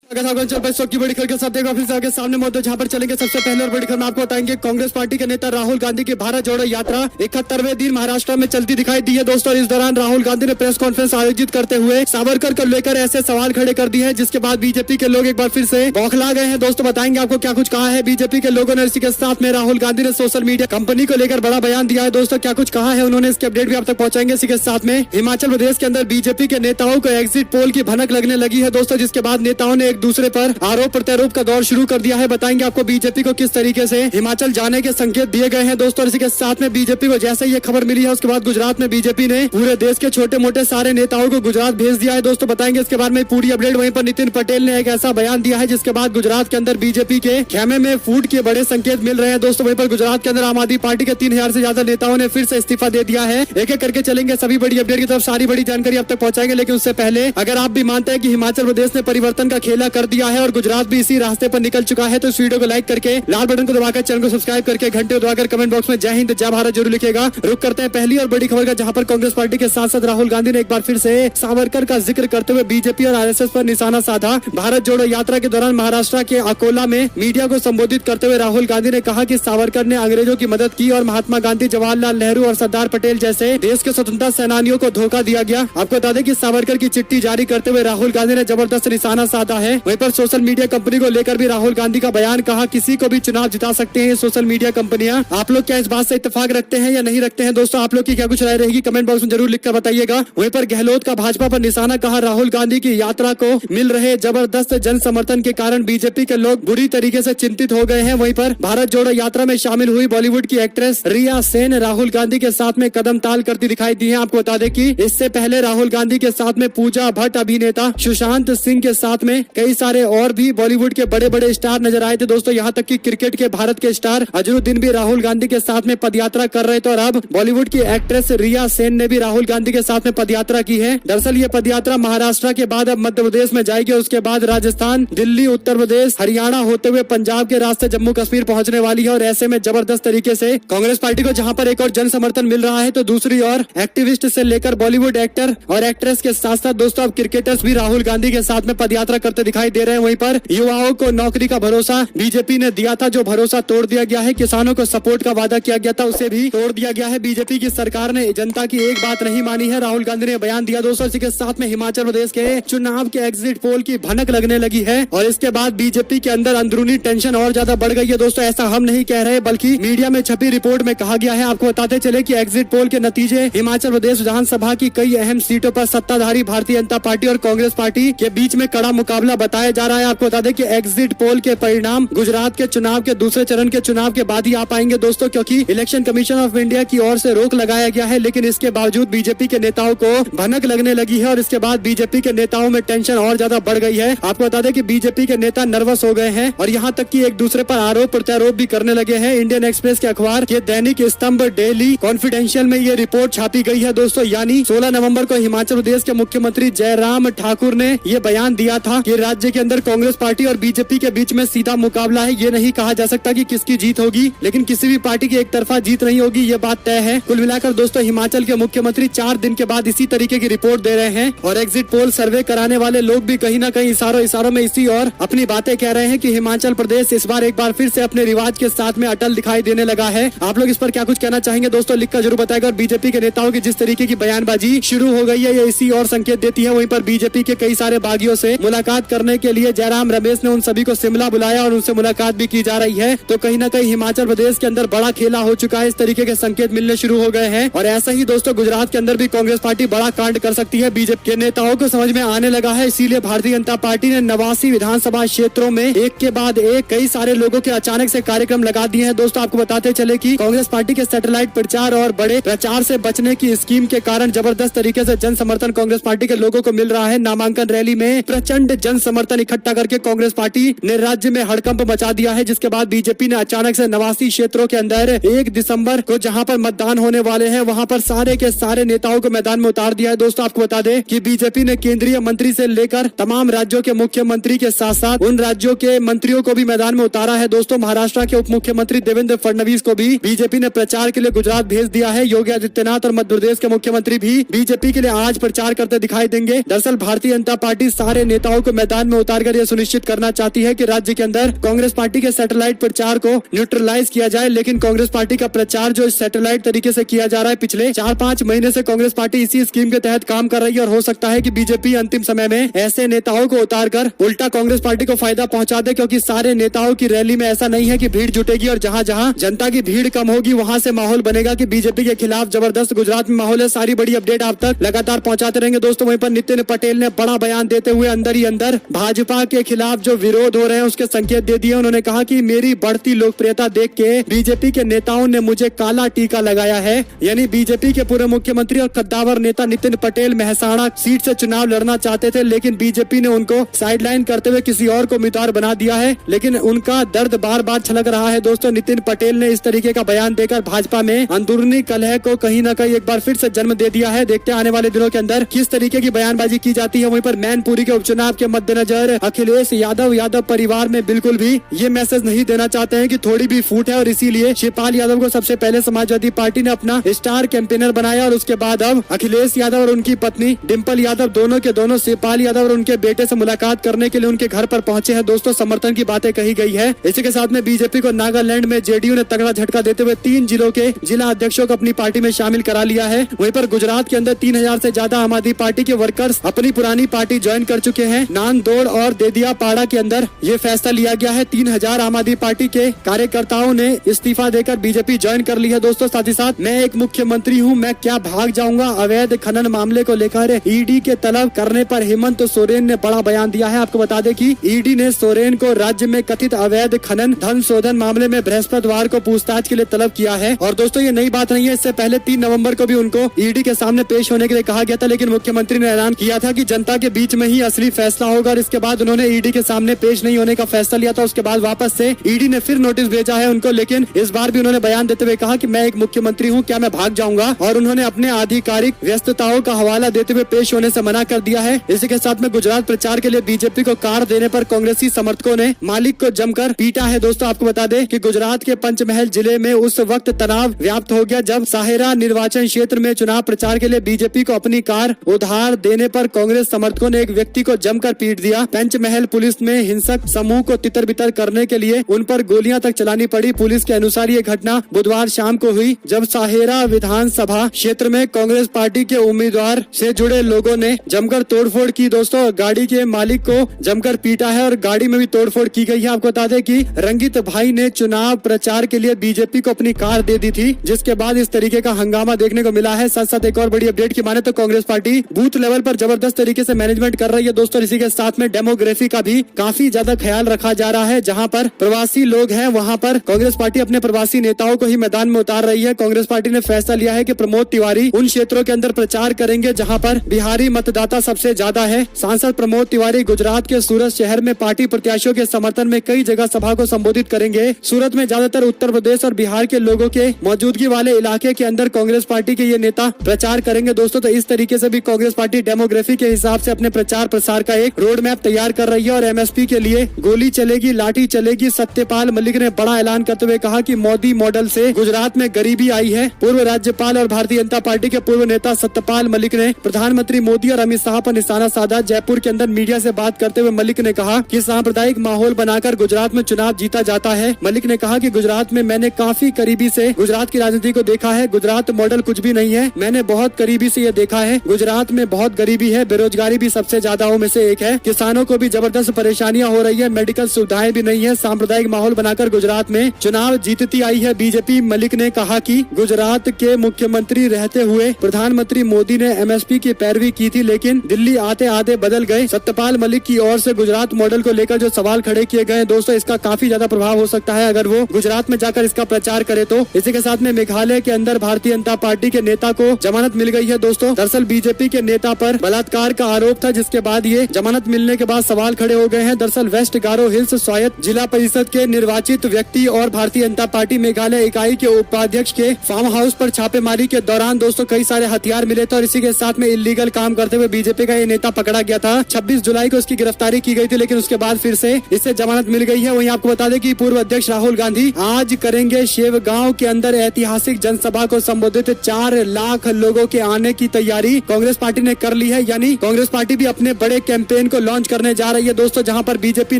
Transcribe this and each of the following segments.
की बड़ी खबर के साथ ऑफिस आगे सामने मौजूद जहां पर चलेंगे। सबसे पहले और बड़ी खबर आपको बताएंगे, कांग्रेस पार्टी के नेता राहुल गांधी की भारत जोड़ो यात्रा 71वें दिन महाराष्ट्र में चलती दिखाई दी है दोस्तों। इस दौरान राहुल गांधी ने प्रेस कॉन्फ्रेंस आयोजित करते हुए सावरकर को लेकर ऐसे सवाल खड़े कर दिए हैं जिसके बाद बीजेपी के लोग एक बार फिर से बौखला गए हैं दोस्तों। बताएंगे आपको क्या कुछ कहा है बीजेपी के लोगों ने। इसी के साथ में राहुल गांधी ने सोशल मीडिया कंपनी को लेकर बड़ा बयान दिया है दोस्तों। क्या कुछ कहा है उन्होंने, इसके अपडेट भी आप तक पहुंचाएंगे। इसी के साथ में हिमाचल प्रदेश के अंदर बीजेपी के नेताओं को एग्जिट पोल की भनक लगने लगी है दोस्तों, जिसके बाद नेताओं ने एक दूसरे पर आरोप प्रत्यारोप का दौर शुरू कर दिया है। बताएंगे आपको बीजेपी को किस तरीके से हिमाचल जाने के संकेत दिए गए हैं दोस्तों। इसी के साथ में बीजेपी को जैसे ये खबर मिली है उसके बाद गुजरात में बीजेपी ने पूरे देश के छोटे मोटे सारे नेताओं को गुजरात भेज दिया है दोस्तों। बताएंगे इसके बारे में पूरी अपडेट। वहीं पर नितिन पटेल ने एक ऐसा बयान दिया है जिसके बाद गुजरात के अंदर बीजेपी के खेमे में फूट के बड़े संकेत मिल रहे हैं दोस्तों। वहीं पर गुजरात के अंदर आम आदमी पार्टी के 3000 से ज्यादा नेताओं ने फिर से इस्तीफा दे दिया है। एक एक करके चलेंगे सभी बड़ी अपडेट की तरफ, सारी बड़ी जानकारी अब तक पहुंचाएंगे। लेकिन उससे पहले अगर आप भी मानते हैं कि हिमाचल प्रदेश ने परिवर्तन का खेला कर दिया है और गुजरात भी इसी रास्ते पर निकल चुका है तो इस वीडियो को लाइक करके लाल बटन को दबाकर चैनल को सब्सक्राइब करके घंटे को दबाकर कमेंट बॉक्स में जय हिंद जय भारत जरूर लिखेगा। रुक करते हैं पहली और बड़ी खबर का, जहां पर कांग्रेस पार्टी के सांसद राहुल गांधी ने एक बार फिर से सावरकर का जिक्र करते हुए बीजेपी और आरएसएस पर निशाना साधा। भारत जोड़ो यात्रा के दौरान महाराष्ट्र के अकोला में मीडिया को संबोधित करते हुए राहुल गांधी ने कहा कि सावरकर ने अंग्रेजों की मदद की और महात्मा गांधी, जवाहरलाल नेहरू और सरदार पटेल जैसे देश के स्वतंत्रता सेनानियों को धोखा दिया गया। आपको बता दें कि सावरकर की चिट्ठी जारी करते हुए राहुल गांधी ने जबरदस्त निशाना साधा है। वहीं पर सोशल मीडिया कंपनी को लेकर भी राहुल गांधी का बयान, कहा किसी को भी चुनाव जिता सकते हैं सोशल मीडिया कंपनियां। आप लोग क्या इस बात से इत्तेफाक रखते हैं या नहीं रखते हैं दोस्तों? आप लोग की क्या कुछ राय रहेगी कमेंट बॉक्स में जरूर लिखकर बताइएगा। वहीं पर गहलोत का भाजपा पर निशाना, कहा राहुल गांधी की यात्रा को मिल रहे जबरदस्त जन समर्थन के कारण बीजेपी के लोग बुरी तरीके से चिंतित हो गए हैं। वहीं पर भारत जोड़ो यात्रा में शामिल हुई बॉलीवुड की एक्ट्रेस रिया सेन राहुल गांधी के साथ में कदम ताल करती दिखाई दी है। आपको बता दें कि इससे पहले राहुल गांधी के साथ में पूजा भट्ट, अभिनेता सुशांत सिंह के साथ में कई सारे और भी बॉलीवुड के बड़े बड़े स्टार नजर आए थे दोस्तों। यहाँ तक कि क्रिकेट के भारत के स्टार अजरुद्दीन भी राहुल गांधी के साथ में पदयात्रा कर रहे थे और अब बॉलीवुड की एक्ट्रेस रिया सेन ने भी राहुल गांधी के साथ में पदयात्रा की है। दरअसल ये पदयात्रा महाराष्ट्र के बाद अब मध्य प्रदेश में जाएगी, उसके बाद राजस्थान, दिल्ली, उत्तर प्रदेश, हरियाणा होते हुए पंजाब के रास्ते जम्मू कश्मीर पहुंचने वाली है। और ऐसे में जबरदस्त तरीके से कांग्रेस पार्टी को जहां पर एक और जन समर्थन मिल रहा है तो दूसरी ओर एक्टिविस्ट से लेकर बॉलीवुड एक्टर और एक्ट्रेस के साथ साथ दोस्तों अब क्रिकेटर्स भी राहुल गांधी के साथ में पदयात्रा करते दिखाई दे रहे हैं। वहीं पर युवाओं को नौकरी का भरोसा बीजेपी ने दिया था, जो भरोसा तोड़ दिया गया है। किसानों को सपोर्ट का वादा किया गया था, उसे भी तोड़ दिया गया है। बीजेपी की सरकार ने जनता की एक बात नहीं मानी है, राहुल गांधी ने बयान दिया दोस्तों। इसी के साथ में हिमाचल प्रदेश के चुनाव के एग्जिट पोल की भनक लगने लगी है और इसके बाद बीजेपी के अंदर अंदरूनी टेंशन और ज्यादा बढ़ गई है दोस्तों। ऐसा हम नहीं कह रहे बल्कि मीडिया में छपी रिपोर्ट में कहा गया है। आपको बताते चले कि एग्जिट पोल के नतीजे हिमाचल प्रदेश विधानसभा की कई अहम सीटों पर सत्ताधारी भारतीय जनता पार्टी और कांग्रेस पार्टी के बीच में कड़ा मुकाबला बताया जा रहा है। आपको बता दें कि एग्जिट पोल के परिणाम गुजरात के चुनाव के दूसरे चरण के चुनाव के बाद ही आ पाएंगे दोस्तों, क्योंकि इलेक्शन कमीशन ऑफ इंडिया की ओर से रोक लगाया गया है। लेकिन इसके बावजूद बीजेपी के नेताओं को भनक लगने लगी है और इसके बाद बीजेपी के नेताओं में टेंशन और ज्यादा बढ़ गई है। आपको बता दें कि बीजेपी के नेता नर्वस हो गए हैं और यहाँ तक कि एक दूसरे पर आरोप प्रत्यारोप भी करने लगे हैं। इंडियन एक्सप्रेस के अखबार के दैनिक स्तंभ डेली कॉन्फिडेंशियल में ये रिपोर्ट छापी गई है दोस्तों। यानी 16 नवम्बर को हिमाचल प्रदेश के मुख्यमंत्री जयराम ठाकुर ने ये बयान दिया था कि राज्य के अंदर कांग्रेस पार्टी और बीजेपी के बीच में सीधा मुकाबला है। ये नहीं कहा जा सकता कि किसकी जीत होगी, लेकिन किसी भी पार्टी की एक तरफा जीत नहीं होगी, ये बात तय है। कुल मिलाकर दोस्तों हिमाचल के मुख्यमंत्री 4 दिन के बाद इसी तरीके की रिपोर्ट दे रहे हैं और एग्जिट पोल सर्वे कराने वाले लोग भी कहीं ना कहीं इशारों में इसी और अपनी बातें कह रहे हैं कि हिमाचल प्रदेश इस बार एक बार फिर से अपने रिवाज के साथ में अटल दिखाई देने लगा है। आप लोग इस पर क्या कुछ कहना चाहेंगे दोस्तों, लिखकर जरूर बताएगा। और बीजेपी के नेताओं की जिस तरीके की बयानबाजी शुरू हो गई है ये इसी और संकेत देती है। वहीं पर बीजेपी के कई सारे बागियों से मुलाकात करने के लिए जयराम रमेश ने उन सभी को शिमला बुलाया और उनसे मुलाकात भी की जा रही है। तो कहीं ना कहीं हिमाचल प्रदेश के अंदर बड़ा खेला हो चुका है, इस तरीके के संकेत मिलने शुरू हो गए हैं। और ऐसा ही दोस्तों गुजरात के अंदर भी कांग्रेस पार्टी बड़ा कांड कर सकती है, बीजेपी के नेताओं को समझ में आने लगा है। इसीलिए भारतीय जनता पार्टी ने 89 विधानसभा क्षेत्रों में एक के बाद एक कई सारे लोगों के अचानक से कार्यक्रम लगा दिए हैं दोस्तों। आपको बताते चले कि कांग्रेस पार्टी के सैटेलाइट प्रचार और बड़े प्रचार से बचने की स्कीम के कारण जबरदस्त तरीके से जन समर्थन कांग्रेस पार्टी के लोगों को मिल रहा है। नामांकन रैली में प्रचंड जन समर्थन इकट्ठा करके कांग्रेस पार्टी ने राज्य में हड़कंप मचा दिया है, जिसके बाद बीजेपी ने अचानक से 89 क्षेत्रों के अंदर 1 दिसंबर को जहां पर मतदान होने वाले हैं वहां पर सारे के सारे नेताओं को मैदान में उतार दिया है दोस्तों। आपको बता दें कि बीजेपी ने केंद्रीय मंत्री से लेकर तमाम राज्यों के मुख्यमंत्री के साथ साथ उन राज्यों के मंत्रियों को भी मैदान में उतारा है दोस्तों। महाराष्ट्र के उप मुख्यमंत्री देवेंद्र फडणवीस को भी बीजेपी ने प्रचार के लिए गुजरात भेज दिया है। योगी आदित्यनाथ और मध्य प्रदेश के मुख्यमंत्री भी बीजेपी के लिए आज प्रचार करते दिखाई देंगे। दरअसल भारतीय जनता पार्टी सारे नेताओं को मैदान मैदान में उतारकर यह सुनिश्चित करना चाहती है कि राज्य के अंदर कांग्रेस पार्टी के सैटेलाइट प्रचार को न्यूट्रलाइज किया जाए। लेकिन कांग्रेस पार्टी का प्रचार जो सैटेलाइट तरीके से किया जा रहा है, पिछले 4-5 महीने से कांग्रेस पार्टी इसी स्कीम के तहत काम कर रही है और हो सकता है कि बीजेपी अंतिम समय में ऐसे नेताओं को उतारकर उल्टा कांग्रेस पार्टी को फायदा पहुंचा दे, क्योंकि सारे नेताओं की रैली में ऐसा नहीं है कि भीड़ जुटेगी और जहां जहां जनता की भीड़ कम होगी वहां से माहौल बनेगा कि बीजेपी के खिलाफ जबरदस्त गुजरात में माहौल है। सारी बड़ी अपडेट आप तक लगातार पहुंचाते रहेंगे दोस्तों। वहीं पर नितिन पटेल ने बड़ा बयान देते हुए अंदर ही अंदर भाजपा के खिलाफ जो विरोध हो रहे हैं उसके संकेत दे दिए। उन्होंने कहा कि मेरी बढ़ती लोकप्रियता देख के बीजेपी के नेताओं ने मुझे काला टीका लगाया है। यानी बीजेपी के पूर्व मुख्यमंत्री और कद्दावर नेता नितिन पटेल मेहसाणा सीट से चुनाव लड़ना चाहते थे, लेकिन बीजेपी ने उनको साइडलाइन करते हुए किसी और को उम्मीदवार बना दिया है। लेकिन उनका दर्द बार बार छलक रहा है दोस्तों। नितिन पटेल ने इस तरीके का बयान देकर भाजपा में अंदरूनी कलह को कहीं न कहीं एक बार फिर से जन्म दे दिया है। देखते हैं आने वाले दिनों के अंदर किस तरीके की बयानबाजी की जाती है। वहीं पर मैनपुरी के उपचुनाव के मद्देनजर अखिलेश यादव परिवार में बिल्कुल भी ये मैसेज नहीं देना चाहते हैं कि थोड़ी भी फूट है, और इसीलिए शिवपाल यादव को सबसे पहले समाजवादी पार्टी ने अपना स्टार कैंपेनर बनाया और उसके बाद अब अखिलेश यादव और उनकी पत्नी डिंपल यादव दोनों के दोनों शिवपाल यादव और उनके बेटे से मुलाकात करने के लिए उनके घर पर पहुंचे हैं दोस्तों। समर्थन की बातें कही गई है। इसी के साथ में बीजेपी को नागालैंड में जेडीयू ने तगड़ा झटका देते हुए 3 जिलों के जिला अध्यक्षों को अपनी पार्टी में शामिल करा लिया है। वहीं पर गुजरात के अंदर 3000 से ज्यादा आम आदमी पार्टी के वर्कर्स अपनी पुरानी पार्टी ज्वाइन कर चुके हैं। नांदोड़ और देदियापाड़ा के अंदर ये फैसला लिया गया है। 3000 आम आदमी पार्टी के कार्यकर्ताओं ने इस्तीफा देकर बीजेपी ज्वाइन कर ली है दोस्तों। साथ ही साथ मैं एक मुख्यमंत्री हूँ, मैं क्या भाग जाऊंगा। अवैध खनन मामले को लेकर ईडी के तलब करने पर हेमंत सोरेन ने बड़ा बयान दिया है। आपको बता दें कि ईडी ने सोरेन को राज्य में कथित अवैध खनन धन शोधन मामले में बृहस्पतिवार को पूछताछ के लिए तलब किया है। और दोस्तों ये नई बात नहीं है, इससे पहले 3 नवंबर को भी उनको ईडी के सामने पेश होने के लिए कहा गया था, लेकिन मुख्यमंत्री ने ऐलान किया था कि जनता के बीच में ही असली फैसला होगा। और इसके बाद उन्होंने ईडी के सामने पेश नहीं होने का फैसला लिया था। उसके बाद वापस से ईडी ने फिर नोटिस भेजा है उनको, लेकिन इस बार भी उन्होंने बयान देते हुए कहा कि मैं एक मुख्यमंत्री हूँ, क्या मैं भाग जाऊंगा। और उन्होंने अपने आधिकारिक व्यस्तताओं का हवाला देते हुए पेश होने से मना कर दिया है। इसी के साथ में गुजरात प्रचार के लिए बीजेपी को कार देने पर कांग्रेसी समर्थकों ने मालिक को जमकर पीटा है दोस्तों। आपको बता दें कि गुजरात के पंचमहल जिले में उस वक्त तनाव व्याप्त हो गया जब साहेरा निर्वाचन क्षेत्र में चुनाव प्रचार के लिए बीजेपी को अपनी कार उधार देने पर कांग्रेस समर्थकों ने एक व्यक्ति को जमकर पीट दिया। पंचमहल पुलिस में हिंसक समूह को तितर बितर करने के लिए उन पर गोलियां तक चलानी पड़ी। पुलिस के अनुसार ये घटना बुधवार शाम को हुई जब साहेरा विधानसभा क्षेत्र में कांग्रेस पार्टी के उम्मीदवार से जुड़े लोगों ने जमकर तोड़फोड़ की दोस्तों। गाड़ी के मालिक को जमकर पीटा है और गाड़ी में भी तोड़फोड़ की गई है। आपको बता दें कि रंगित भाई ने चुनाव प्रचार के लिए बीजेपी को अपनी कार दे दी थी, जिसके बाद इस तरीके का हंगामा देखने को मिला है। साथ साथ एक और बड़ी अपडेट की माने तो कांग्रेस पार्टी बूथ लेवल पर जबरदस्त तरीके से मैनेजमेंट कर रही है दोस्तों। इसी के साथ में डेमोग्राफी का भी काफी ज्यादा ख्याल रखा जा रहा है। जहां पर प्रवासी लोग हैं वहां पर कांग्रेस पार्टी अपने प्रवासी नेताओं को ही मैदान में उतार रही है। कांग्रेस पार्टी ने फैसला लिया है कि प्रमोद तिवारी उन क्षेत्रों के अंदर प्रचार करेंगे जहां पर बिहारी मतदाता सबसे ज्यादा है। सांसद प्रमोद तिवारी गुजरात के सूरत शहर में पार्टी प्रत्याशियों के समर्थन में कई जगह सभा को संबोधित करेंगे। सूरत में ज्यादातर उत्तर प्रदेश और बिहार के लोगों के मौजूदगी वाले इलाके के अंदर कांग्रेस पार्टी के ये नेता प्रचार करेंगे दोस्तों। तो इस तरीके से भी कांग्रेस पार्टी डेमोग्राफी के हिसाब से अपने प्रचार प्रसार का एक रोड मैप तैयार कर रही है। और एमएसपी के लिए गोली चलेगी, लाठी चलेगी। सत्यपाल मलिक ने बड़ा ऐलान करते हुए कहा कि मोदी मॉडल से गुजरात में गरीबी आई है। पूर्व राज्यपाल और भारतीय जनता पार्टी के पूर्व नेता सत्यपाल मलिक ने प्रधानमंत्री मोदी और अमित शाह पर निशाना साधा। जयपुर के अंदर मीडिया से बात करते हुए मलिक ने कहा कि सांप्रदायिक माहौल बनाकर गुजरात में चुनाव जीता जाता है। मलिक ने कहा कि गुजरात में मैंने काफी करीबी से गुजरात की राजनीति को देखा है। गुजरात मॉडल कुछ भी नहीं है, मैंने बहुत करीबी से ये देखा है। गुजरात में बहुत गरीबी है, बेरोजगारी भी सबसे ज्यादा में से एक है। किसानों को भी जबरदस्त परेशानियां हो रही है, मेडिकल सुविधाएं भी नहीं है। सांप्रदायिक माहौल बनाकर गुजरात में चुनाव जीतती आई है बीजेपी। मलिक ने कहा कि गुजरात के मुख्यमंत्री रहते हुए प्रधानमंत्री मोदी ने एमएसपी की पैरवी की थी, लेकिन दिल्ली आते आते बदल गए। सत्यपाल मलिक की ओर से गुजरात मॉडल को लेकर जो सवाल खड़े किए गए दोस्तों, इसका काफी ज्यादा प्रभाव हो सकता है अगर वो गुजरात में जाकर इसका प्रचार करे तो। इसी के साथ में मेघालय के अंदर भारतीय जनता पार्टी के नेता को जमानत मिल गई है दोस्तों। दरअसल बीजेपी के नेता पर बलात्कार का आरोप था, जिसके बाद ये जमानत मिलने के बाद सवाल खड़े हो गए हैं। दरअसल वेस्ट गारो हिल्स स्वायत्त जिला परिषद के निर्वाचित व्यक्ति और भारतीय जनता पार्टी मेघालय इकाई के उपाध्यक्ष के फार्म हाउस पर छापेमारी के दौरान दोस्तों कई सारे हथियार मिले थे और इसी के साथ में इलीगल काम करते हुए बीजेपी का ये नेता पकड़ा गया था। 26 जुलाई को इसकी गिरफ्तारी की गई थी, लेकिन उसके बाद फिर से इससे जमानत मिल गई है। वहीं आपको बता दें कि पूर्व अध्यक्ष राहुल गांधी आज करेंगे शेवगांव के अंदर ऐतिहासिक जनसभा को संबोधित। 4 लाख लोगों के आने की तैयारी कांग्रेस पार्टी ने कर ली है। यानी कांग्रेस पार्टी भी अपने बड़े कैंपेन को लॉन्च करने जा रही है दोस्तों, जहां पर बीजेपी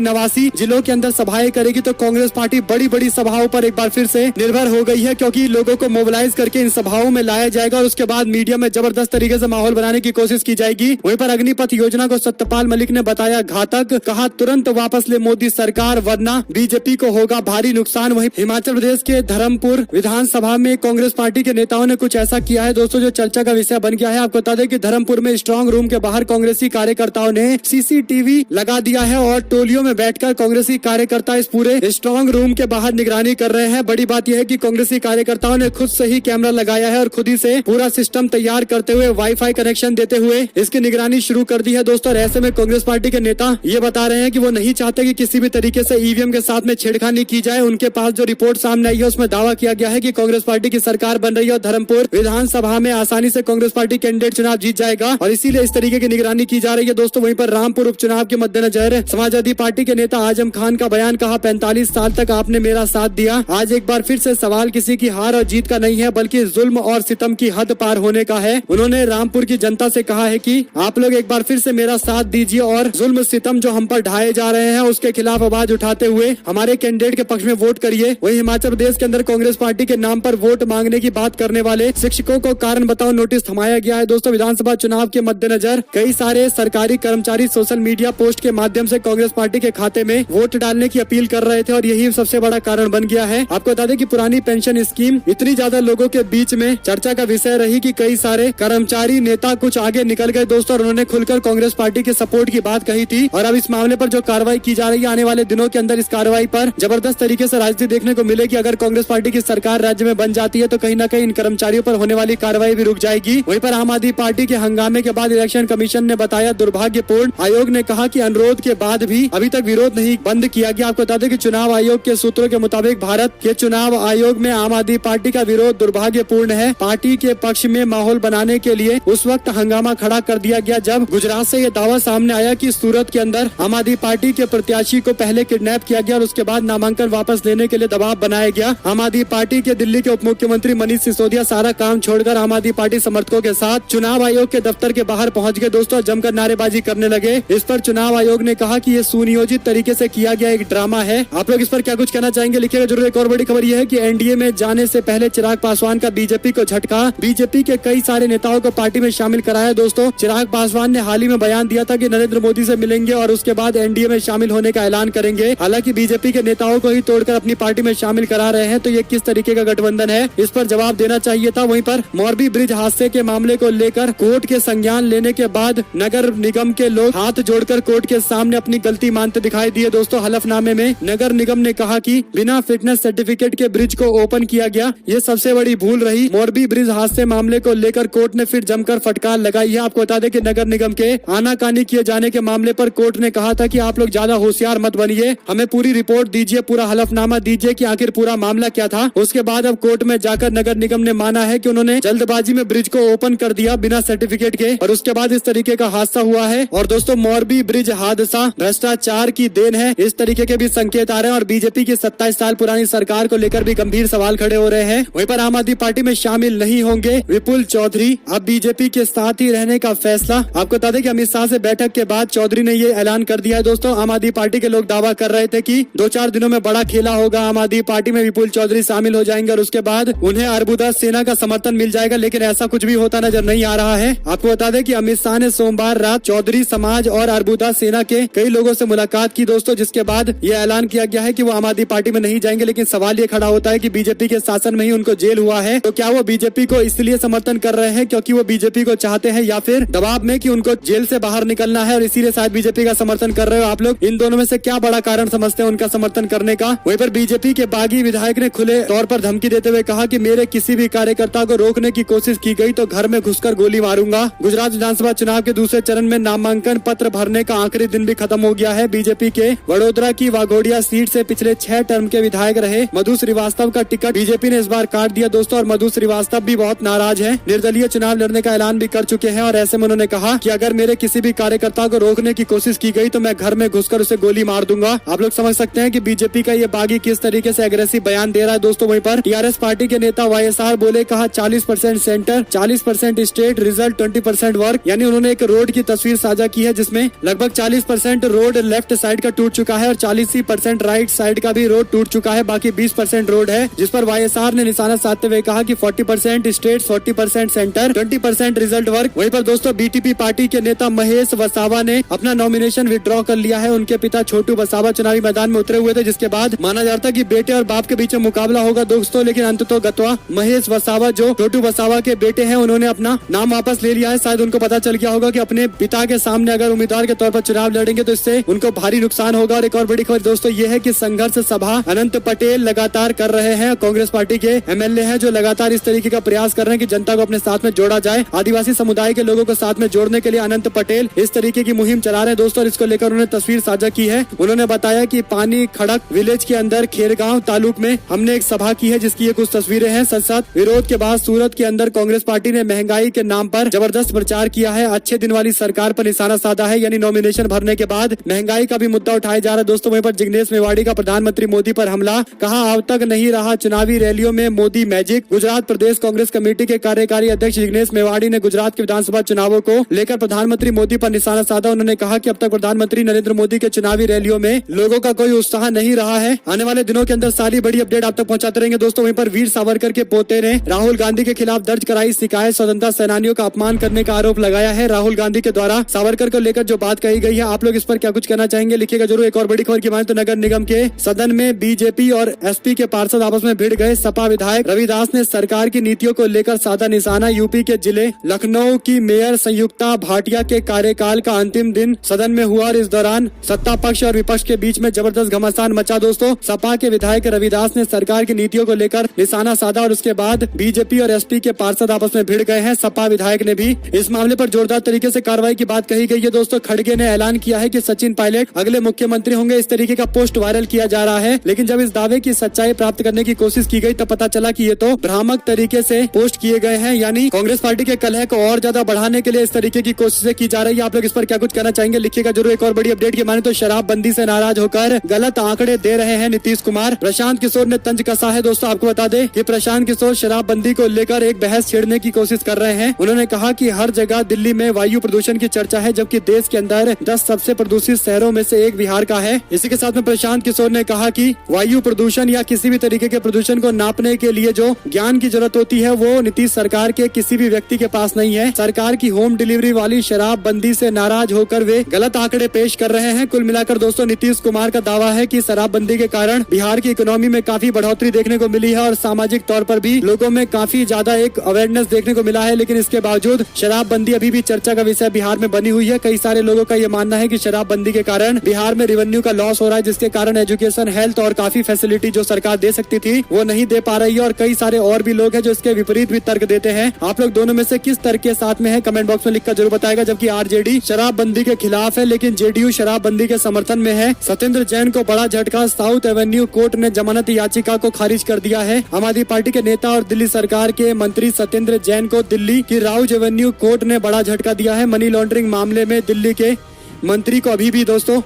89 जिलों के अंदर सभाएं करेगी। तो कांग्रेस पार्टी बड़ी बड़ी सभाओं पर एक बार फिर से निर्भर हो गई है, क्योंकि लोगों को मोबिलाइज करके इन सभाओं में लाया जाएगा और उसके बाद मीडिया में जबरदस्त तरीके से माहौल बनाने की कोशिश की जाएगी। वहीं पर अग्निपथ योजना को सत्यपाल मलिक ने बताया घातक, कहा तुरंत वापस ले मोदी सरकार वरना बीजेपी को होगा भारी नुकसान। वहीं हिमाचल प्रदेश के धर्मपुर विधानसभा में कांग्रेस पार्टी के नेताओं ने कुछ ऐसा किया है दोस्तों जो चर्चा का विषय बन गया है। आपको बता दें कि धर्मपुर में स्ट्रांग रूम के बाहर कांग्रेसी कार्यकर्ताओं ने सीसीटीवी लगा दिया है और टोलियों में बैठकर कांग्रेसी कार्यकर्ता इस पूरे स्ट्रांग रूम के बाहर निगरानी कर रहे हैं। बड़ी बात यह है कि कांग्रेसी कार्यकर्ताओं ने खुद से ही कैमरा लगाया है और खुद ही से पूरा सिस्टम तैयार करते हुए वाईफाई कनेक्शन देते हुए इसकी निगरानी शुरू कर दी है दोस्तों। ऐसे में कांग्रेस पार्टी के नेता ये बता रहे हैं कि वो नहीं चाहते कि किसी भी तरीके से ईवीएम के साथ में छेड़खानी की जाए। उनके पास जो रिपोर्ट सामने आई है उसमें दावा किया गया है कि कांग्रेस पार्टी की सरकार बन रही है और धर्मपुर विधानसभा में आसानी से कांग्रेस पार्टी कैंडिडेट चुनाव जीत जाएगा और इसीलिए इस तरीके की निगरानी की जा रही है दोस्तों। वहीं पर रामपुर उपचुनाव के मद्देनजर समाजवादी पार्टी के नेता आजम खान का बयान, कहा 45 साल तक आपने मेरा साथ दिया, आज एक बार फिर से सवाल किसी की हार और जीत का नहीं है बल्कि जुल्म और सितम की हद पार होने का है। उन्होंने रामपुर की जनता से कहा है कि आप लोग एक बार फिर से मेरा साथ दीजिए और जुल्म सितम जो हम पर ढाए जा रहे हैं उसके खिलाफ आवाज उठाते हुए हमारे कैंडिडेट के पक्ष में वोट करिए। वहीं हिमाचल प्रदेश के अंदर कांग्रेस पार्टी के नाम पर वोट मांगने की बात करने वाले शिक्षकों को कारण बताओ नोटिस थमाया गया है दोस्तों। विधानसभा चुनाव के मद्देनजर कई सारे सरकारी कर्मचारी सोशल मीडिया पोस्ट के माध्यम से कांग्रेस पार्टी के खाते में वोट डालने की अपील कर रहे थे और यही सबसे बड़ा कारण बन गया है। आपको बता दें कि पुरानी पेंशन स्कीम इतनी ज्यादा लोगों के बीच में चर्चा का विषय रही कि कई सारे कर्मचारी नेता कुछ आगे निकल गए दोस्तों और उन्होंने खुलकर कांग्रेस पार्टी के सपोर्ट की बात कही थी। और अब इस मामले पर जो कार्रवाई की जा रही है, आने वाले दिनों के अंदर इस कार्रवाई पर जबरदस्त तरीके से राजनीति देखने को मिलेगी। अगर कांग्रेस पार्टी की सरकार राज्य में बन जाती है तो कहीं न कहीं इन कर्मचारियों पर होने वाली कार्रवाई भी रुक जाएगी। वहीं पर आम आदमी पार्टी के हंगामे के बाद इलेक्शन कमीशन ने बताया दुर्भाग्यपूर्ण। आयोग ने कहा कि अनुरोध के बाद भी अभी तक विरोध नहीं बंद किया गया। आपको बता दें कि चुनाव आयोग के सूत्रों के मुताबिक भारत के चुनाव आयोग में आम आदमी पार्टी का विरोध दुर्भाग्यपूर्ण है। पार्टी के पक्ष में माहौल बनाने के लिए उस वक्त हंगामा खड़ा कर दिया गया जब गुजरात से यह दावा सामने आया कि सूरत के अंदर आम आदमी पार्टी के प्रत्याशी को पहले किडनैप किया गया और उसके बाद नामांकन वापस लेने के लिए दबाव बनाया गया। आम आदमी पार्टी के दिल्ली के उप मुख्यमंत्री मनीष सिसोदिया सारा काम छोड़कर आम आदमी पार्टी समर्थकों के साथ चुनाव आयोग के दफ्तर के बाहर पहुंच गए दोस्तों, जमकर नारेबाजी करने लगे। इस पर चुनाव आयोग ने कहा कि ये सुनियोजित तरीके से किया गया एक ड्रामा है। आप लोग इस पर क्या कुछ कहना चाहेंगे लिखिएगा जरूर। एक और बड़ी खबर यह है कि एनडीए में जाने से पहले चिराग पासवान का बीजेपी को झटका, बीजेपी के कई सारे नेताओं को पार्टी में शामिल कराया दोस्तों। चिराग पासवान ने हाल ही में बयान दिया था कि नरेंद्र मोदी से मिलेंगे और उसके बाद एनडीए में शामिल होने का ऐलान करेंगे। हालांकि बीजेपी के नेताओं को ही तोड़कर अपनी पार्टी में शामिल करा रहे हैं, तो ये किस तरीके का गठबंधन है, इस पर जवाब देना चाहिए था। वहीं पर मोरबी ब्रिज हादसे के मामले को लेकर कोर्ट के संज्ञान लेने के बाद नगर निगम के लोग हाथ जोड़कर कोर्ट के सामने अपनी गलती मानते दिखाई दिए दोस्तों। हलफनामे में नगर निगम ने कहा कि बिना फिटनेस सर्टिफिकेट के ब्रिज को ओपन किया गया, ये सबसे बड़ी भूल रही। मोरबी ब्रिज हादसे मामले को लेकर कोर्ट ने फिर जमकर फटकार लगाई है। आपको बता दें कि नगर निगम के आनाकानी किए जाने के मामले पर कोर्ट ने कहा था कि आप लोग ज्यादा होशियार मत बनिए, हमें पूरी रिपोर्ट दीजिए, पूरा हलफनामा दीजिए कि आखिर पूरा मामला क्या था। उसके बाद अब कोर्ट में जाकर नगर निगम ने माना है कि उन्होंने जल्दबाजी में ब्रिज को ओपन कर दिया बिना सर्टिफिकेट के और उसके बाद इस तरीके का हादसा हुआ है। और दोस्तों मोरबी ब्रिज हादसा भ्रष्टाचार की देन है, इस तरीके के भी संकेत आ रहे हैं और बीजेपी की 27 साल पुरानी सरकार को लेकर भी गंभीर सवाल खड़े हो रहे हैं। वहीं पर आम आदमी पार्टी में शामिल नहीं होंगे विपुल चौधरी, अब बीजेपी के साथ ही रहने का फैसला। आपको बता दें कि अमित शाह से बैठक के बाद चौधरी ने ये ऐलान कर दिया है दोस्तों। आम आदमी पार्टी के लोग दावा कर रहे थे कि 2-4 दिनों में बड़ा खेला होगा, आम आदमी पार्टी में विपुल चौधरी शामिल हो जाएंगे और उसके बाद उन्हें अरबुदा सेना का समर्थन मिल जाएगा, लेकिन ऐसा कुछ भी होता नजर नहीं आ रहा है। आपको बता दें कि अमित शाह ने सोमवार रात चौधरी समाज और अरबुदा सेना के कई लोगों से मुलाकात की दोस्तों, जिसके बाद ये ऐलान किया गया है कि वो आम आदमी पार्टी में नहीं जाएंगे। लेकिन सवाल ये खड़ा होता है कि बीजेपी के शासन में ही उनको जेल हुआ है, तो क्या वो बीजेपी को इसलिए समर्थन कर रहे हैं क्योंकि वो बीजेपी को चाहते हैं या फिर दबाव में कि उनको जेल से बाहर निकलना है और इसीलिए शायद बीजेपी का समर्थन कर रहे हो आप लोग? इन दोनों में से क्या बड़ा कारण समझते हैं उनका समर्थन करने का? वहीं पर बीजेपी के बागी विधायक ने खुले तौर पर धमकी देते हुए कहा कि मेरे किसी भी कार्यकर्ता को रोकने की कोशिश की गई तो घर में घुसकर गोली मारूंगा। गुजरात विधानसभा चुनाव के दूसरे चरण में नामांकन पत्र भरने का आखिरी दिन भी खत्म हो गया है। बीजेपी के वडोदरा की वाघोडिया सीट से पिछले 6 टर्म के विधायक रहे मधु श्रीवास्तव का टिकट बीजेपी ने इस बार काट दिया दोस्तों और मधु श्रीवास्तव भी बहुत नाराज है, निर्दलीय चुनाव लड़ने का ऐलान भी कर चुके हैं। और ऐसे में उन्होंने कहा कि अगर मेरे किसी भी कार्यकर्ता को रोकने की कोशिश की गई तो मैं घर में घुसकर उसे गोली मार दूंगा। आप लोग समझ सकते हैं कि बीजेपी का ये बागी किस तरीके से एग्रेसिव बयान दे रहा है दोस्तों। वहीं पर टीआरएस पार्टी के नेता वाईएसआर बोले, कहा 40% सेंटर 40% स्टेट रिजल्ट 20% वर्क, यानी उन्होंने एक रोड की तस्वीर साझा की है जिसमें में लगभग 40% रोड लेफ्ट साइड का टूट चुका है और 40% राइट साइड का भी रोड टूट चुका है। बाकी 20% रोड है, जिस पर वाईएसआर ने निशाना साधते हुए कहा कि 40% स्टेट, 40% सेंटर, 20% रिजल्ट वर्क। वहीं पर दोस्तों बीटीपी पार्टी के नेता महेश वसावा ने अपना नॉमिनेशन विड्रॉ कर लिया है। उनके पिता छोटू वसावा चुनावी मैदान में उतरे हुए थे, जिसके बाद माना जाता कि बेटे और बाप के बीच में मुकाबला होगा दोस्तों, लेकिन अंततः गत्वा महेश वसावा जो छोटू वसावा के बेटे हैं, उन्होंने अपना नाम वापस ले लिया है। शायद उनको पता चल गया होगा कि अपने पिता के सामने अगर उम्मीदवार के तौर पर चुनाव लड़ेंगे तो इससे उनको भारी नुकसान होगा। और एक और बड़ी खबर दोस्तों ये है कि संघर्ष सभा अनंत पटेल लगातार कर रहे हैं। कांग्रेस पार्टी के एमएलए हैं जो लगातार इस तरीके का प्रयास कर रहे हैं कि जनता को अपने साथ में जोड़ा जाए। आदिवासी समुदाय के लोगों को साथ में जोड़ने के लिए अनंत पटेल इस तरीके की मुहिम चला रहे हैं दोस्तों, और इसको लेकर उन्होंने तस्वीर साझा की है। उन्होंने बताया कि पानी खड़क विलेज के अंदर खेरगांव तालुक में हमने एक सभा की है, जिसकी ये कुछ तस्वीरें हैं। साथ विरोध के बाद सूरत के अंदर कांग्रेस पार्टी ने महंगाई के नाम पर जबरदस्त प्रचार किया है। अच्छे दिन वाली सरकार पर निशाना साधा है, यानी नॉमिनेशन भरने के बाद महंगाई का भी मुद्दा उठाया जा रहा है दोस्तों। वहीं पर जिग्नेश मेवाड़ी का प्रधानमंत्री मोदी पर हमला, कहा अब तक नहीं रहा चुनावी रैलियों में मोदी मैजिक। गुजरात प्रदेश कांग्रेस कमेटी के कार्यकारी अध्यक्ष जिग्नेश मेवाड़ी ने गुजरात के विधानसभा चुनावों को लेकर प्रधानमंत्री मोदी पर निशाना साधा। उन्होंने कहा कि अब तक प्रधानमंत्री नरेंद्र मोदी के चुनावी रैलियों में लोगों का कोई उत्साह नहीं रहा है। आने वाले दिनों के अंदर सारी बड़ी अपडेट आप तक पहुंचाते रहेंगे दोस्तों। वहीं पर वीर सावरकर के पोते ने राहुल गांधी के खिलाफ दर्ज कराई शिकायत, स्वतंत्रता सेनानियों का अपमान करने का आरोप लगाया है। राहुल गांधी के द्वारा सावरकर को लेकर जो बात कही गई है, आप लोग इस पर क्या कुछ कहना चाहेंगे, लिखिएगा जरूर। एक और बड़ी खबर की माने तो नगर निगम के सदन में बीजेपी और एसपी के पार्षद आपस में भिड़ गए। सपा विधायक रविदास ने सरकार की नीतियों को लेकर साधा निशाना। यूपी के जिले लखनऊ की मेयर संयुक्ता भाटिया के कार्यकाल का अंतिम दिन सदन में हुआ और इस दौरान सत्ता पक्ष और विपक्ष के बीच में जबरदस्त घमासान मचा दोस्तों। सपा के विधायक रविदास ने सरकार की नीतियों को लेकर निशाना साधा और उसके बाद बीजेपी और एसपी के पार्षद आपस में भिड़ गए हैं। सपा विधायक ने भी इस मामले पर जोरदार तरीके से कार्रवाई की बात कही गई है दोस्तों। खड़गे ने ऐलान किया है कि सचिन पायलट अगले मुख्यमंत्री होंगे। इस तरीके का पोस्ट वायरल किया जा रहा है, लेकिन जब इस दावे की सच्चाई प्राप्त करने की कोशिश की गई तब पता चला कि ये तो भ्रामक तरीके से पोस्ट किए गए हैं, यानी कांग्रेस पार्टी के कलह को और ज्यादा बढ़ाने के लिए इस तरीके की कोशिशें की जा रही है। आप लोग इस पर क्या कुछ कहना चाहेंगे, लिखिएगा जरूर। एक और बड़ी अपडेट की माने तो शराबबंदी से नाराज होकर गलत आंकड़े दे रहे हैं नीतीश कुमार। प्रशांत किशोर ने तंज कसा है दोस्तों। आपको बता दें कि प्रशांत किशोर शराबबंदी को लेकर एक बहस छेड़ने की कोशिश कर रहे हैं। उन्होंने कहा कि हर जगह दिल्ली में वायु प्रदूषण की चर्चा है, जबकि देश के अंदर 10 सबसे प्रदूषित शहरों में से एक बिहार का है। इसी के साथ में प्रशांत किशोर ने कहा कि वायु प्रदूषण या किसी भी तरीके के प्रदूषण को नापने के लिए जो ज्ञान की जरूरत होती है वो नीतीश सरकार के किसी भी व्यक्ति के पास नहीं है। सरकार की होम डिलीवरी वाली शराबबंदी से नाराज होकर वे गलत आंकड़े पेश कर रहे हैं। कुल मिलाकर दोस्तों नीतीश कुमार का दावा है कि शराबबंदी के कारण बिहार की इकोनॉमी में काफी बढ़ोतरी देखने को मिली है और सामाजिक तौर पर भी लोगों में काफी ज्यादा एक अवेयरनेस देखने को मिला है, लेकिन इसके बावजूद शराबबंदी अभी भी चर्चा का विषय बिहार में बनी हुई है। कई सारे लोगों का ये मानना है कि शराबबंदी के कारण बिहार में रेवेन्यू का लॉस हो रहा है, जिसके कारण एजुकेशन, हेल्थ और काफी फैसिलिटी जो सरकार दे सकती थी वो नहीं दे पा रही है। और कई सारे और भी लोग हैं जो इसके विपरीत भी तर्क देते हैं। आप लोग दोनों में से किस तर्क के साथ में है, कमेंट बॉक्स में लिखकर जरूर बताएगा। जबकि आरजेडी शराबबंदी के खिलाफ है, लेकिन जेडीयू शराबबंदी के समर्थन में है। सत्येंद्र जैन को बड़ा झटका, साउथ एवेन्यू कोर्ट ने जमानत याचिका को खारिज कर दिया है। आम आदमी पार्टी के नेता और दिल्ली सरकार के मंत्री सत्येंद्र जैन को दिल्ली की राउज एवेन्यू कोर्ट ने बड़ा झटका दिया है। मनी लॉन्ड्रिंग मामले में दिल्ली के मंत्री को अभी भी दोस्तों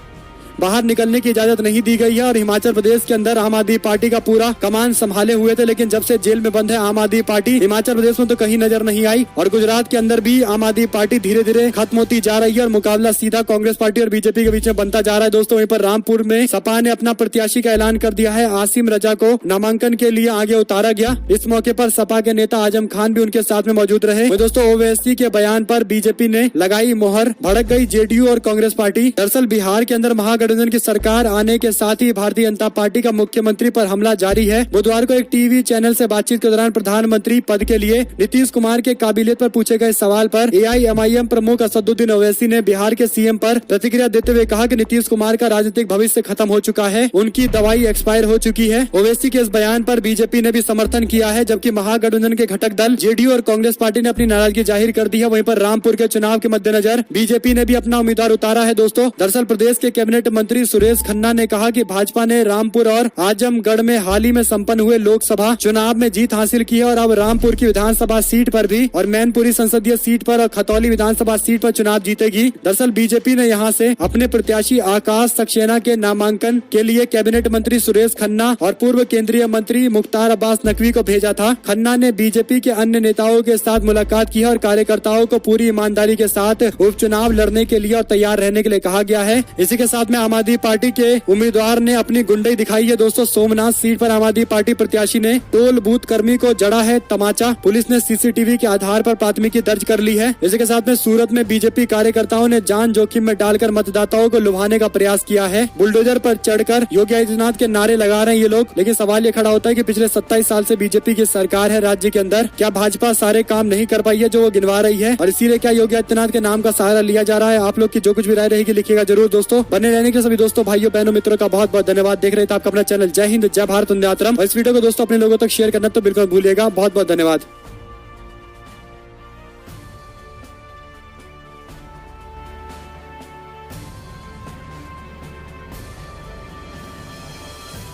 बाहर निकलने की इजाजत नहीं दी गई है और हिमाचल प्रदेश के अंदर आम आदमी पार्टी का पूरा कमान संभाले हुए थे, लेकिन जब से जेल में बंद है आम आदमी पार्टी, हिमाचल प्रदेश में तो कहीं नजर नहीं आई और गुजरात के अंदर भी आम आदमी पार्टी धीरे धीरे खत्म होती जा रही है और मुकाबला सीधा कांग्रेस पार्टी और बीजेपी के बीच में बनता जा रहा है दोस्तों। वहीं पर रामपुर में सपा ने अपना प्रत्याशी का ऐलान कर दिया है। आसिम रजा को नामांकन के लिए आगे उतारा गया। इस मौके पर सपा के नेता आजम खान भी उनके साथ में मौजूद रहे। दोस्तों ओवैसी के बयान पर बीजेपी ने लगाई मोहर, भड़क गई जेडीयू और कांग्रेस पार्टी। दरअसल बिहार के अंदर महागठबंधन की सरकार आने के साथ ही भारतीय जनता पार्टी का मुख्यमंत्री पर हमला जारी है। बुधवार को एक टीवी चैनल से बातचीत के दौरान प्रधानमंत्री पद के लिए नीतीश कुमार के काबिलियत पर पूछे गए सवाल पर एआईएमआईएम प्रमुख असदुद्दीन ओवैसी ने बिहार के सीएम पर प्रतिक्रिया देते हुए कहा कि नीतीश कुमार का राजनीतिक भविष्य खत्म हो चुका है, उनकी दवाई एक्सपायर हो चुकी है। ओवैसी के इस बयान पर बीजेपी ने भी समर्थन किया है, जबकि महागठबंधन के घटक दल जेडीयू और कांग्रेस पार्टी ने अपनी नाराजगी जाहिर कर दी है। वहीं पर रामपुर के चुनाव के मद्देनजर बीजेपी ने भी अपना उम्मीदवार उतारा है दोस्तों। दरअसल प्रदेश के कैबिनेट मंत्री सुरेश खन्ना ने कहा कि भाजपा ने रामपुर और आजमगढ़ में हाल ही में संपन्न हुए लोकसभा चुनाव में जीत हासिल की है और अब रामपुर की विधानसभा सीट पर भी और मैनपुरी संसदीय सीट पर और खतौली विधानसभा सीट पर चुनाव जीतेगी। दरअसल बीजेपी ने यहां से अपने प्रत्याशी आकाश सक्सेना के नामांकन के लिए कैबिनेट मंत्री सुरेश खन्ना और पूर्व केंद्रीय मंत्री मुख्तार अब्बास नकवी को भेजा था। खन्ना ने बीजेपी के अन्य नेताओं के साथ मुलाकात की और कार्यकर्ताओं को पूरी ईमानदारी के साथ उपचुनाव लड़ने के लिए और तैयार रहने के लिए कहा गया है। इसी के साथ में आम आदमी पार्टी के उम्मीदवार ने अपनी गुंडई दिखाई है। दोस्तों, सोमनाथ सीट पर आम आदमी पार्टी प्रत्याशी ने टोल बूथ कर्मी को जड़ा है तमाचा। पुलिस ने सीसीटीवी के आधार पर प्राथमिकी दर्ज कर ली है। इसी के साथ में सूरत में बीजेपी कार्यकर्ताओं ने जान जोखिम में डालकर मतदाताओं को लुभाने का प्रयास किया है। बुलडोजर पर चढ़कर योगी आदित्यनाथ के नारे लगा रहे हैं ये लोग। लेकिन सवाल ये खड़ा होता है कि पिछले 27 साल से बीजेपी की सरकार है राज्य के अंदर, क्या भाजपा सारे काम नहीं कर पाई है जो वो गिनवा रही है, और इसीलिए क्या योगी आदित्यनाथ के नाम का सहारा लिया जा रहा है। आप लोग की जो कुछ भी राय रहेगी लिखिएगा जरूर। दोस्तों, बने रहने के सभी दोस्तों, भाइयों, बहनों, मित्रों का बहुत बहुत धन्यवाद। देख रहे थे आपका अपना चैनल जय हिंद, जय भारत, वंदे मातरम। और इस वीडियो को दोस्तों अपने लोगों तक शेयर करना तो बिल्कुल भूलिएगा। बहुत बहुत धन्यवाद।